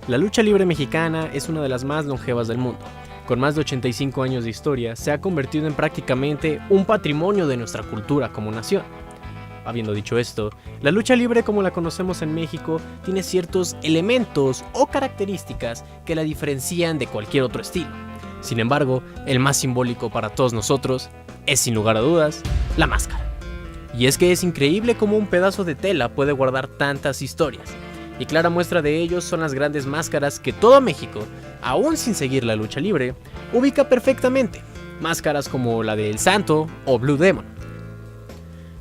La lucha libre mexicana es una de las más longevas del mundo. Con más de 85 años de historia, se ha convertido en prácticamente un patrimonio de nuestra cultura como nación. Habiendo dicho esto, la lucha libre como la conocemos en México tiene ciertos elementos o características que la diferencian de cualquier otro estilo. Sin embargo, el más simbólico para todos nosotros es, sin lugar a dudas, la máscara. Y es que es increíble cómo un pedazo de tela puede guardar tantas historias. Y clara muestra de ello son las grandes máscaras que todo México, aún sin seguir la lucha libre, ubica perfectamente. Máscaras como la de El Santo o Blue Demon.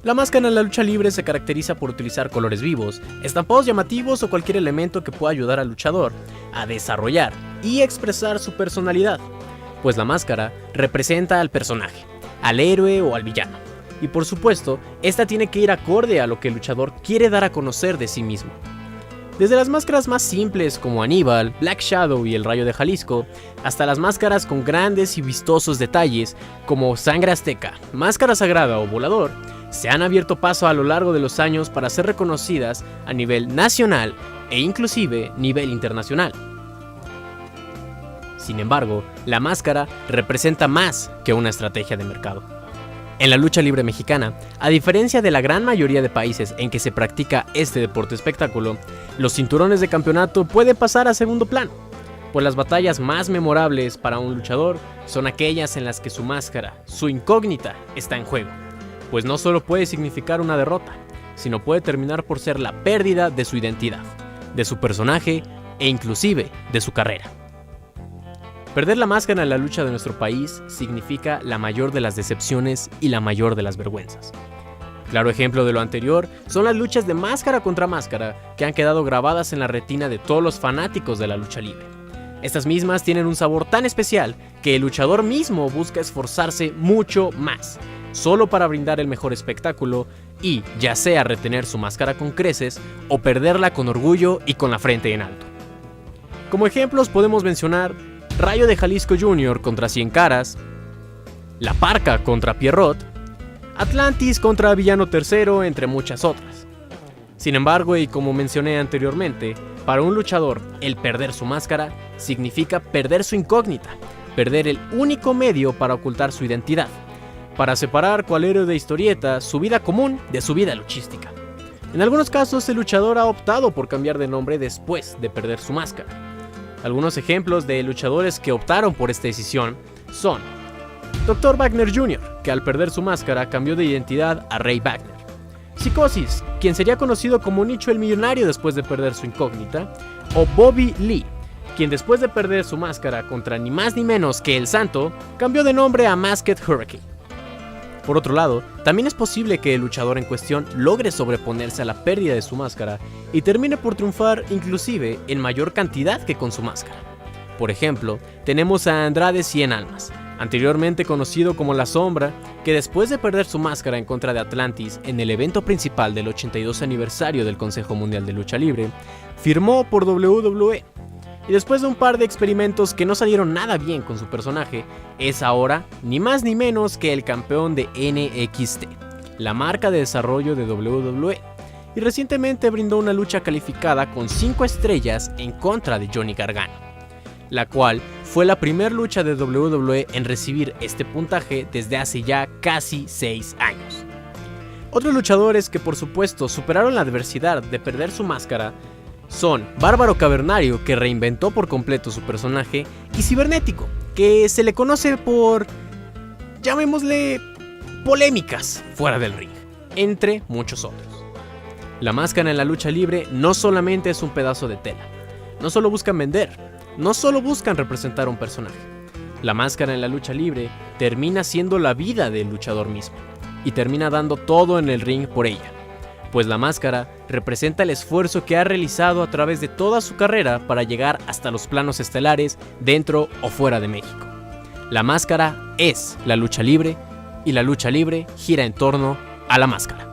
La máscara en la lucha libre se caracteriza por utilizar colores vivos, estampados llamativos o cualquier elemento que pueda ayudar al luchador a desarrollar y expresar su personalidad, pues la máscara representa al personaje, al héroe o al villano, y por supuesto, esta tiene que ir acorde a lo que el luchador quiere dar a conocer de sí mismo. Desde las máscaras más simples como Aníbal, Black Shadow y el Rayo de Jalisco, hasta las máscaras con grandes y vistosos detalles como Sangre Azteca, Máscara Sagrada o Volador, se han abierto paso a lo largo de los años para ser reconocidas a nivel nacional e inclusive nivel internacional. Sin embargo, la máscara representa más que una estrategia de mercado. En la lucha libre mexicana, a diferencia de la gran mayoría de países en que se practica este deporte espectáculo, los cinturones de campeonato pueden pasar a segundo plano, pues las batallas más memorables para un luchador son aquellas en las que su máscara, su incógnita, está en juego. Pues no solo puede significar una derrota, sino puede terminar por ser la pérdida de su identidad, de su personaje e inclusive de su carrera. Perder la máscara en la lucha de nuestro país significa la mayor de las decepciones y la mayor de las vergüenzas. Claro ejemplo de lo anterior son las luchas de máscara contra máscara que han quedado grabadas en la retina de todos los fanáticos de la lucha libre. Estas mismas tienen un sabor tan especial que el luchador mismo busca esforzarse mucho más, solo para brindar el mejor espectáculo y, ya sea retener su máscara con creces o perderla con orgullo y con la frente en alto. Como ejemplos podemos mencionar Rayo de Jalisco Jr. contra Cien Caras, La Parca contra Pierrot, Atlantis contra Villano III, entre muchas otras. Sin embargo, y como mencioné anteriormente, para un luchador, el perder su máscara significa perder su incógnita, perder el único medio para ocultar su identidad, para separar cual héroe de historieta su vida común de su vida luchística. En algunos casos, el luchador ha optado por cambiar de nombre después de perder su máscara. Algunos ejemplos de luchadores que optaron por esta decisión son Dr. Wagner Jr., que al perder su máscara cambió de identidad a Ray Wagner. Psicosis, quien sería conocido como Nicho el Millonario después de perder su incógnita, o Bobby Lee, quien después de perder su máscara contra ni más ni menos que El Santo, cambió de nombre a Masked Hurricane. Por otro lado, también es posible que el luchador en cuestión logre sobreponerse a la pérdida de su máscara y termine por triunfar inclusive en mayor cantidad que con su máscara. Por ejemplo, tenemos a Andrade Cien Almas, anteriormente conocido como La Sombra, que después de perder su máscara en contra de Atlantis en el evento principal del 82 aniversario del Consejo Mundial de Lucha Libre, firmó por WWE. Y después de un par de experimentos que no salieron nada bien con su personaje, es ahora ni más ni menos que el campeón de NXT, la marca de desarrollo de WWE, y recientemente brindó una lucha calificada con 5 estrellas en contra de Johnny Gargano, la cual fue la primera lucha de WWE en recibir este puntaje desde hace ya casi 6 años. Otros luchadores que por supuesto superaron la adversidad de perder su máscara son Bárbaro Cavernario, que reinventó por completo su personaje, y Cibernético, que se le conoce por, llamémosle, polémicas fuera del ring, entre muchos otros. La máscara en la lucha libre no solamente es un pedazo de tela, no solo buscan vender, no solo buscan representar a un personaje. La máscara en la lucha libre termina siendo la vida del luchador mismo, y termina dando todo en el ring por ella. Pues la máscara representa el esfuerzo que ha realizado a través de toda su carrera para llegar hasta los planos estelares dentro o fuera de México. La máscara es la lucha libre y la lucha libre gira en torno a la máscara.